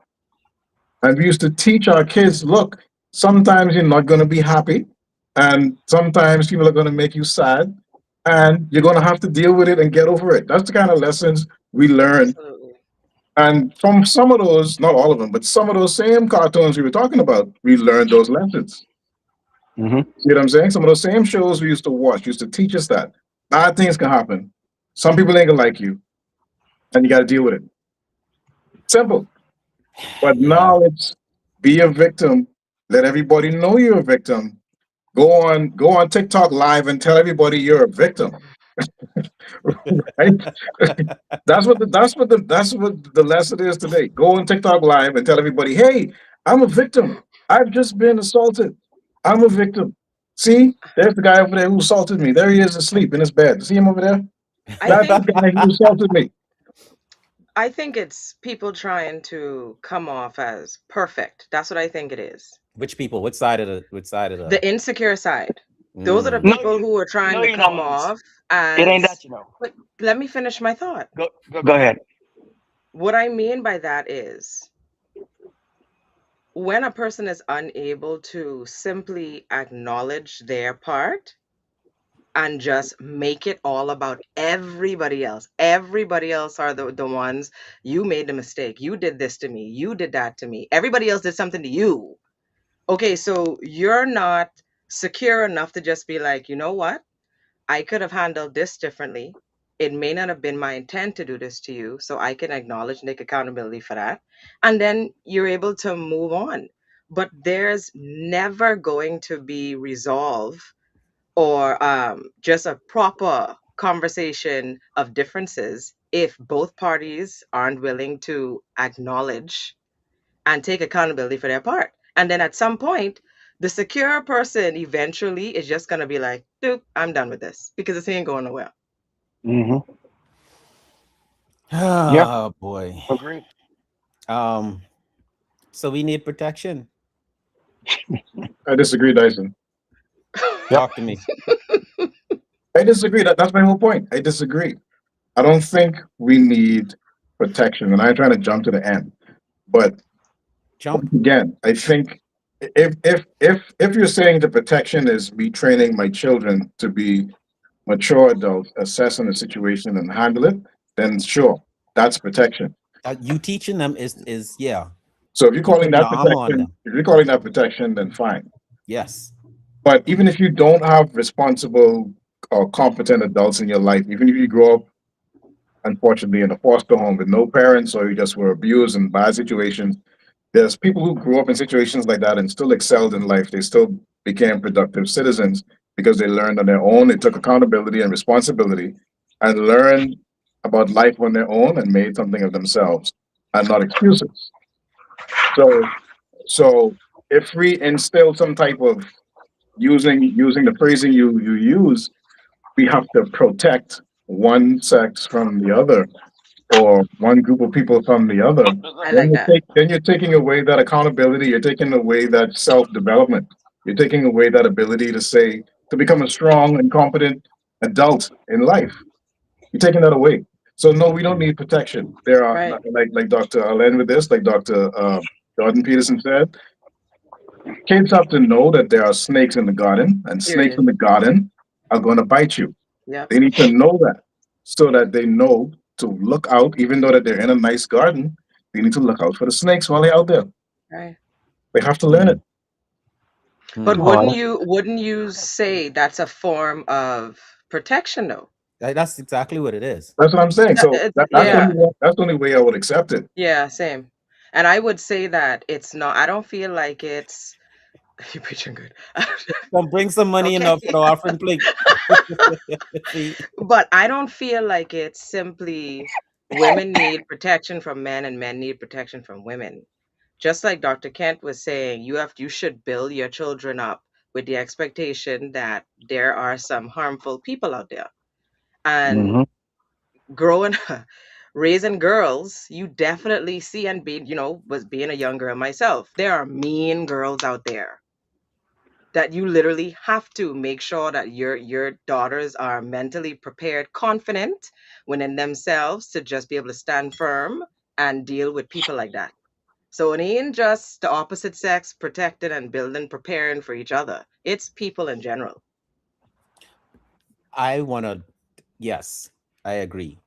And we used to teach our kids, look, sometimes you're not going to be happy. And sometimes people are going to make you sad. And you're going to have to deal with it and get over it. That's the kind of lessons we learn. Absolutely. And from some of those, not all of them, but some of those same cartoons we were talking about, we learned those lessons. Mm-hmm. See what I'm saying? Some of those same shows we used to watch used to teach us that bad things can happen. Some people ain't gonna like you, and you got to deal with it. Simple. But now it's be a victim. Let everybody know you're a victim. Go on TikTok live and tell everybody you're a victim. Right? That's what the lesson is today. Go on TikTok live and tell everybody, hey, I'm a victim. I've just been assaulted. I'm a victim. See, there's the guy over there who assaulted me. There he is asleep in his bed. See him over there? That's the guy who assaulted me. I think it's people trying to come off as perfect. That's what I think it is. which people? Which side of the? The insecure side. Those are the people who are trying to come off as. It ain't that, But let me finish my thought. Go ahead. What I mean by that is when a person is unable to simply acknowledge their part, and just make it all about everybody else. Everybody else are the ones. You made the mistake. You did this to me. You did that to me. Everybody else did something to you. Okay, so you're not secure enough to just be like, you know what? I could have handled this differently. It may not have been my intent to do this to you, so I can acknowledge and take accountability for that. And then you're able to move on. But there's never going to be resolve or just a proper conversation of differences if both parties aren't willing to acknowledge and take accountability for their part. And then at some point, the secure person eventually is just going to be like, dude, I'm done with this because this ain't going nowhere. Hmm. Yeah, Oh boy. agreed. Um, so we need protection. I disagree, Dyson. Yep. Talk to me. I disagree. That's my whole point. I disagree. I don't think we need protection, and I'm trying to jump to the end. But Jump. again, I think if you're saying the protection is me training my children to be mature adults, assessing the situation and handle it, then sure, that's protection. You teaching them is yeah. So if you're You calling putting the that armor on protection, them. if you're calling that protection, then fine. Yes. But even if you don't have responsible or competent adults in your life, even if you grow up unfortunately in a foster home with no parents or you just were abused in bad situations, there's people who grew up in situations like that and still excelled in life. They still became productive citizens because they learned on their own. They took accountability and responsibility and learned about life on their own and made something of themselves and not excuses. So, so if we instill some type of using the phrasing you use, we have to protect one sex from the other or one group of people from the other, I like that. then you're taking away that accountability. You're taking away that self development. You're taking away that ability to say to become a strong and competent adult in life. You're taking that away. So no, we don't need protection. There are Right. like Dr. I'll end with this, like Dr. Jordan Peterson said, kids have to know that there are snakes in the garden, and snakes Period. in the garden are going to bite you. Yep. They need to know that so that they know to look out, even though that they're in a nice garden, they need to look out for the snakes while they're out there. Right. They have to learn it. But Hmm. Oh, wouldn't you say that's a form of protection though? That's exactly what it is. That's what I'm saying. So Yeah. Yeah. that's the only way I would accept it. Yeah, same. And I would say that it's not, I don't feel like it's, you're preaching good. Come bring some money in Okay. for the offering plate. See? But I don't feel like it's simply women need protection from men and men need protection from women. Just like Dr. Kent was saying, you should build your children up with the expectation that there are some harmful people out there. And hmm. growing raising girls, you definitely see, and was being a young girl myself, there are mean girls out there that you literally have to make sure that your daughters are mentally prepared, confident within themselves to just be able to stand firm and deal with people like that. So it ain't just the opposite sex protected and building, preparing for each other. It's people in general. I wanna yes, I agree.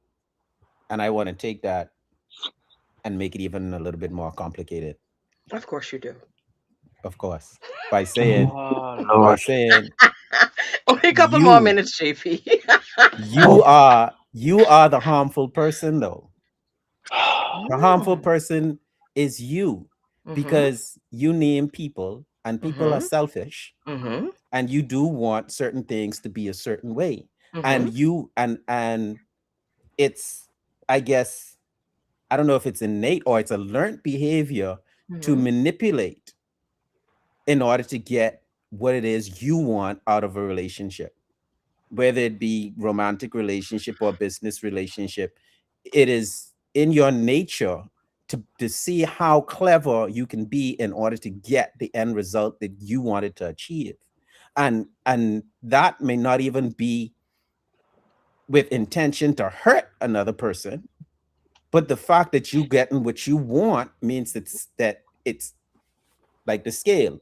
And I want to take that and make it even a little bit more complicated, Of course you do. of course. By saying Oh, by Lord. saying Only a couple more you minutes, JP. you are the harmful person though. The harmful Mm. person is you Mm-hmm. because you name people and people are Mm-hmm. selfish Mm-hmm. and you do want certain things to be a certain way. Mm-hmm. And you and it's I guess I don't know if it's innate or it's a learned behavior to Mm-hmm. manipulate in order to get what it is you want out of a relationship, whether it be romantic relationship or business relationship. It is in your nature to see how clever you can be in order to get the end result that you wanted to achieve. And that may not even be with intention to hurt another person, but the fact that you getting what you want means that it's like the scale.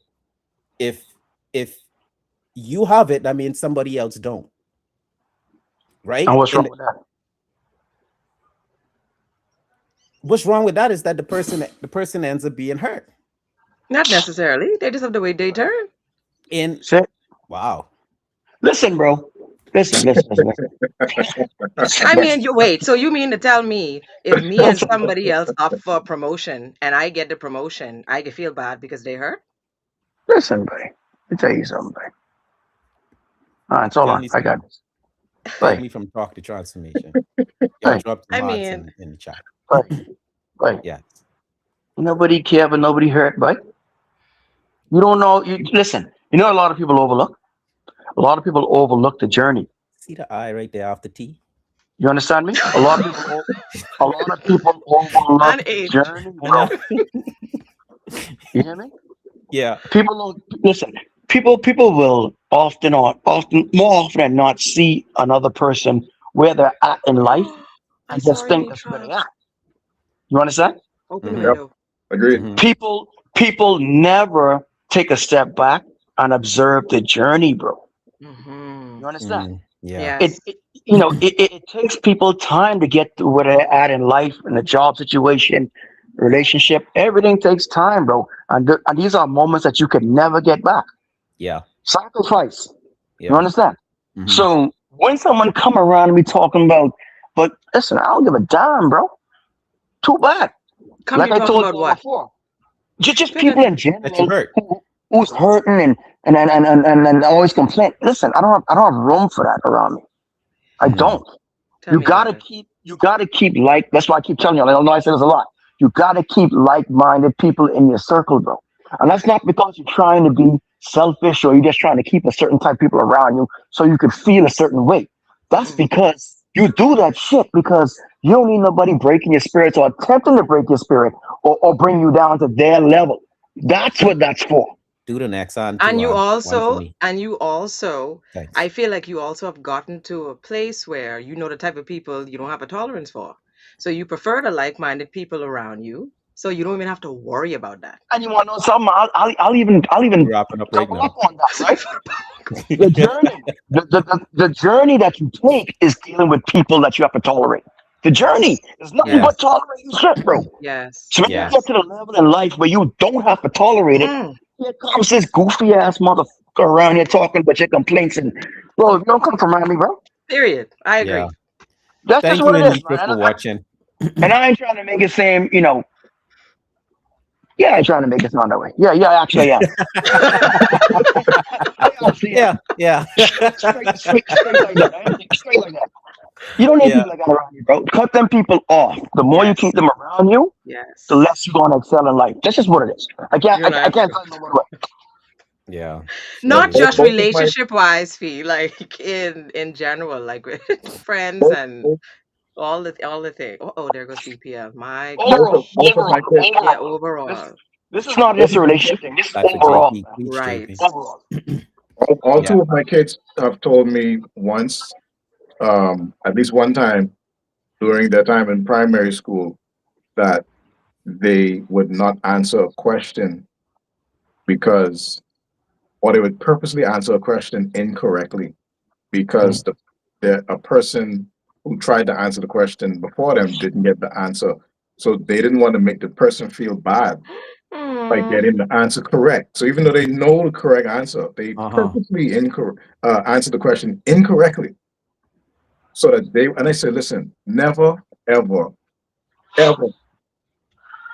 If if you have it, that means somebody else don't. right? And what's And wrong with that? what's wrong with that is that the person ends up being hurt. Not necessarily. They just have the way they turn. And Say, wow, listen, bro. Listen. I Listen. mean, you wait. So you mean to tell me if me and Listen, somebody else up for a promotion and I get the promotion, I can feel bad because they hurt? listen, buddy. Let me tell you something, buddy. All right, hold tell on. me I something. got this. Take Buddy, me from talk to transformation. Y'all buddy, drop some I hearts mean, in the chat. buddy. Yes. Nobody care, but nobody hurt, buddy. You don't know. You listen. You know, a lot of people overlook. A lot of people overlook the journey. See the eye right there after T? You understand me? A lot of people overlook and the H. journey, I know. bro. You hear me? Yeah. People don't listen. People will often more often than not see another person where they're at in life I and saw just it think need that's where they trust. at. You understand? Open the Mm-hmm. Yep. window. Agreed. Mm-hmm. People never take a step back and observe the journey, bro. Mm-hmm. You understand? Mm, yeah. It, Yes. it it takes people time to get to where they're at in life, in a job situation, relationship. Everything takes time, bro. And these are moments that you can never get back. Yeah. Sacrifice. You Yeah. understand? Mm-hmm. So when someone come around and be talking about, but listen, I don't give a damn, bro. Too bad. Come Like you I talking told about you all what? before, just Pick a people in That you general hurt. who's hurting and always complain. Listen, I don't have room for that around me. I Mm. don't. tell me about it. You gotta keep like. That's why I keep telling you. I know I say this a lot. You gotta keep like-minded people in your circle, bro. And that's not because you're trying to be selfish or you're just trying to keep a certain type of people around you so you can feel a certain way. That's Mm. because you do that shit because you don't need nobody breaking your spirits or attempting to break your spirit or bring you down to their level. That's what that's for. Do the next on And to you one for also, me. I Thanks. feel like you also have gotten to a place where you know the type of people you don't have a tolerance for. So you prefer the like-minded people around you. So you don't even have to worry about that. And you want to know something? I'll We're even wrapping up right double up now. on that, right? The journey, the journey that you take is dealing with people that you have to tolerate. The journey Yes. is nothing Yeah. but Yes. tolerating shit, bro. Yes. So when you Yeah. get Yes. to the level in life where you don't have to tolerate it, Mm. here comes this goofy ass motherfucker around here talking about your complaints and bro, if you don't come from around me, bro, Period. I Yeah. agree. that's just Thank you, what it is, man. Anitra, for watching. And I ain't trying to make it seem, yeah, I ain't trying to make it sound that way. Yeah, actually I am. I actually am. Yeah. Yeah. Straight like that. I ain't straight like that. You don't need Yeah. people like that around you, bro. Cut them people off. The more you keep Yes. them around you, the Yes. less you're gonna excel in life. That's just what it is. You're I not can't tell you no more way. Yeah. not Surely, just surely. Both of my relationship wise, fee, like in general, like with friends both, and both, all the thing. Oh, there goes CPL. My both goodness. of both of my kids. Yeah, This overall. this is not Both just a of my kids. relationship thing. This is That's a overall, JP. man. Preach, Right. JP. Overall. All Yeah. two of my kids have told me once, at least one time during their time in primary school, that they would not answer a question because, or they would purposely answer a question incorrectly because Mm. a person who tried to answer the question before them didn't get the answer. So they didn't want to make the person feel bad by Mm. getting the answer correct. So even though they know the correct answer, they Uh-huh. purposely answer the question incorrectly so that they, and I said, listen, never, ever, ever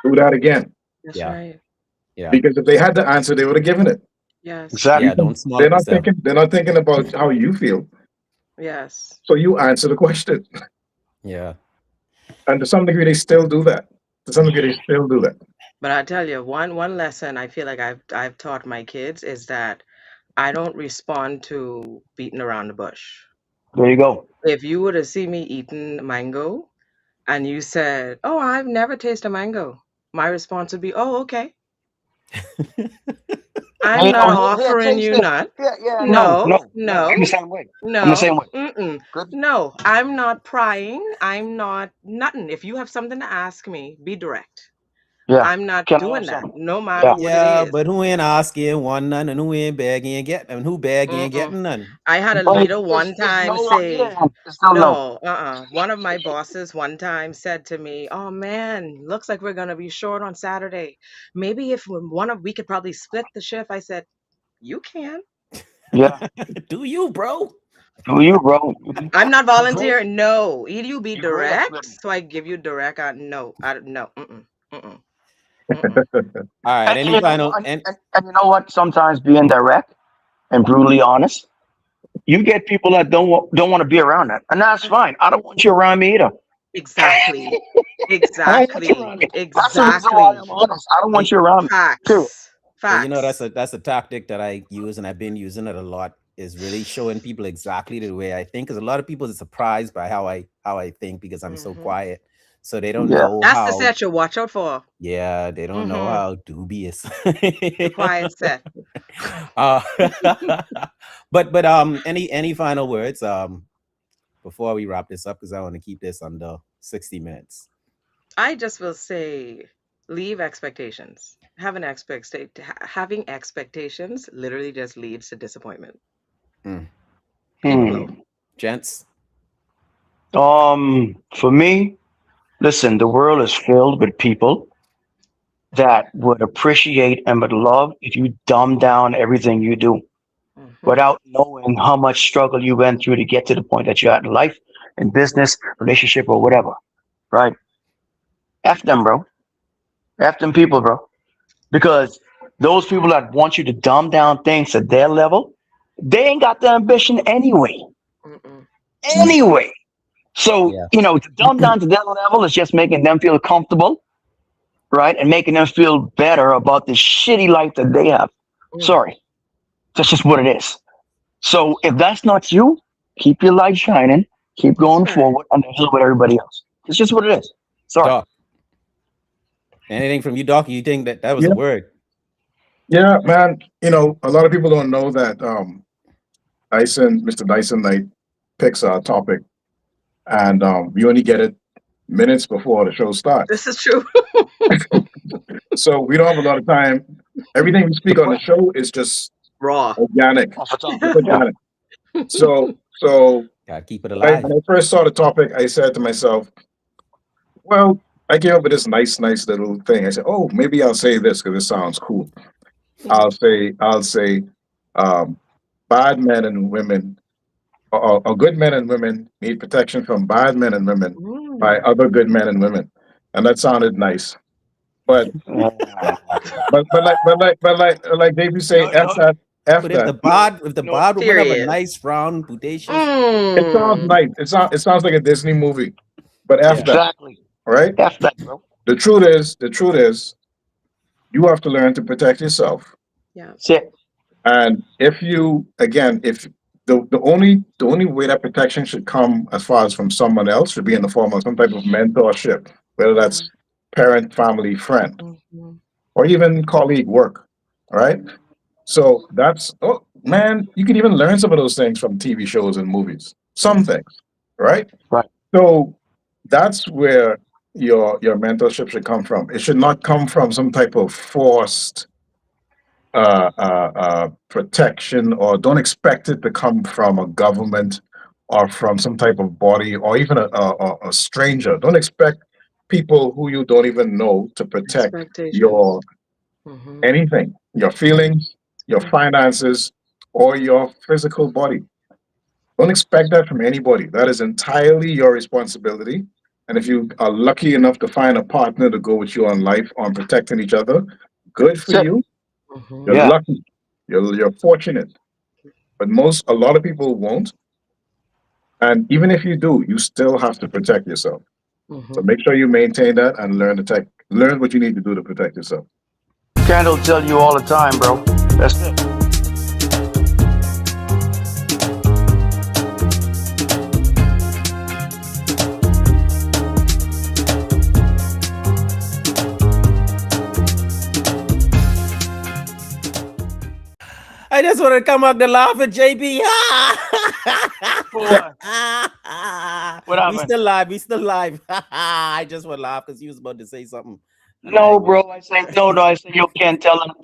do that again. That's Yeah. right. Yeah. Because if they had the answer, they would have given it. Yes. Exactly. Yeah. Because Don't small up yourself. they're not thinking about how you feel. Yes. So you answer the question. Yeah. And to some degree, they still do that. To some degree, they still do that. But I tell you, one lesson I feel like I've taught my kids is that I don't respond to beating around the bush. There you go. If you were to see me eating mango and you said, "Oh, I've never tasted mango," my response would be, "Oh, okay. I'm not Here, offering taste you this. none. No, No, no, no. I'm the no, same way. I'm the no, same way. mm-mm. Good. No, I'm not prying. I'm not nothing. If you have something to ask me, be direct. Yeah. I'm not Can I doing have that, some? no matter Yeah. what it Yeah, is. but who ain't asking one none and who ain't begging and getting and who begging and Mm-mm. getting none? I had a But leader it's, one it's time no, say, yeah, it's still no. no, one of my bosses one time said to me, "Oh man, looks like we're gonna be short on Saturday. Maybe if we could probably split the shift." I said, "You can." Yeah. Do you, bro? Do you, bro? I'm not You're great. volunteering. No, either you be You're great at direct, splitting. so I give you direct. No, no, mm-mm, mm-mm. All right. And Any you know what? final and And you know what? Sometimes being direct and brutally honest, you get people that don't want to be around that, and that's fine. I don't want you around me either. Exactly, I don't want you exactly, around me. That's the reason why exactly. I'm honest. I don't want and, you around me. Period. Facts, and you know facts. that's a tactic that I use and I've been using it a lot is really showing people exactly the way I think because a lot of people are surprised by how I think because I'm so Hmm. quiet. So they don't Yeah. know That's the how set you watch out for. yeah, they don't know Hmm. how dubious. The quiet set. uh, but any final words before we wrap this up because I want to keep this under 60 minutes. I just will say, leave expectations. Having expectations literally just leads to disappointment. Mm. Go Okay. flow. Hmm. Gents. For me, listen, the world is filled with people that would appreciate and would love if you dumb down everything you do Hmm. without knowing how much struggle you went through to get to the point that you're at in life, in business, relationship, or whatever. Right? F them, bro. F them people, bro. Because those people that want you to dumb down things to their level, they ain't got the ambition anyway. Mm-mm. Anyway. So, Yeah. to dumb down to their level is just making them feel comfortable, right? And making them feel better about the shitty life that they have. Mm. Sorry. That's just what it is. So if that's not you, keep your light shining, keep That's going right. forward, and the hell with everybody else. It's just what it is. Sorry. Doc. Anything from you, Doc? You think that was a Yeah, word? yeah, man. A lot of people don't know that Mr. Dyson Knight picks our topic, and we only get it minutes before the show starts. This is true. So we don't have a lot of time. Everything we speak Good on the question. show is just Raw. organic. Off the top. It's Yeah. organic. So Gotta keep it when alive. I first saw the topic, I said to myself, well, I came up with this nice little thing. I said, oh, maybe I'll say this because it sounds cool. I'll say, um, bad men and women, or good men and women need protection from bad men and women by Mm. other good men and women, and that sounded nice. But Uh, but like JP say, no, f no, that, f But if that. the no, bod if the no. bod woman have a Period. nice round bodacious, It sounds Mm. nice. It sounds like a Disney movie, but f yeah. that, Exactly. right? F that, bro. The truth is, you have to learn to protect yourself. Yeah. That's it. And if you, again, if the only way that protection should come as far as from someone else should be in the form of some type of mentorship, whether Yeah. that's parent, family, friend, Hmm. or even colleague work. All right. So that's, oh man, you can even learn some of those things from TV shows and movies. Some Yes. things, right? Right. So that's where your mentorship should come from. It should not come from some type of forced protection, or don't expect it to come from a government or from some type of body or even a stranger. Don't expect people who you don't even know to protect Expectations. your Hmm. anything, your Yeah. feelings, your finances, or your physical body. Don't expect that from anybody. That is entirely your responsibility. And if you are lucky enough to find a partner to go with you on life on protecting each other, good for That's it. you. You're Hmm. Yeah. lucky. You're fortunate. But a lot of people won't. And even if you do, you still have to protect yourself. So Hmm. make sure you maintain that and learn what you need to do to protect yourself. Candle tell you all the time, bro. That's it. I just want to come up to laugh at JB. Boy, what We happened? still live. We still live. I just want to laugh because he was about to say something No, bro. I say no. I say you can't tell them.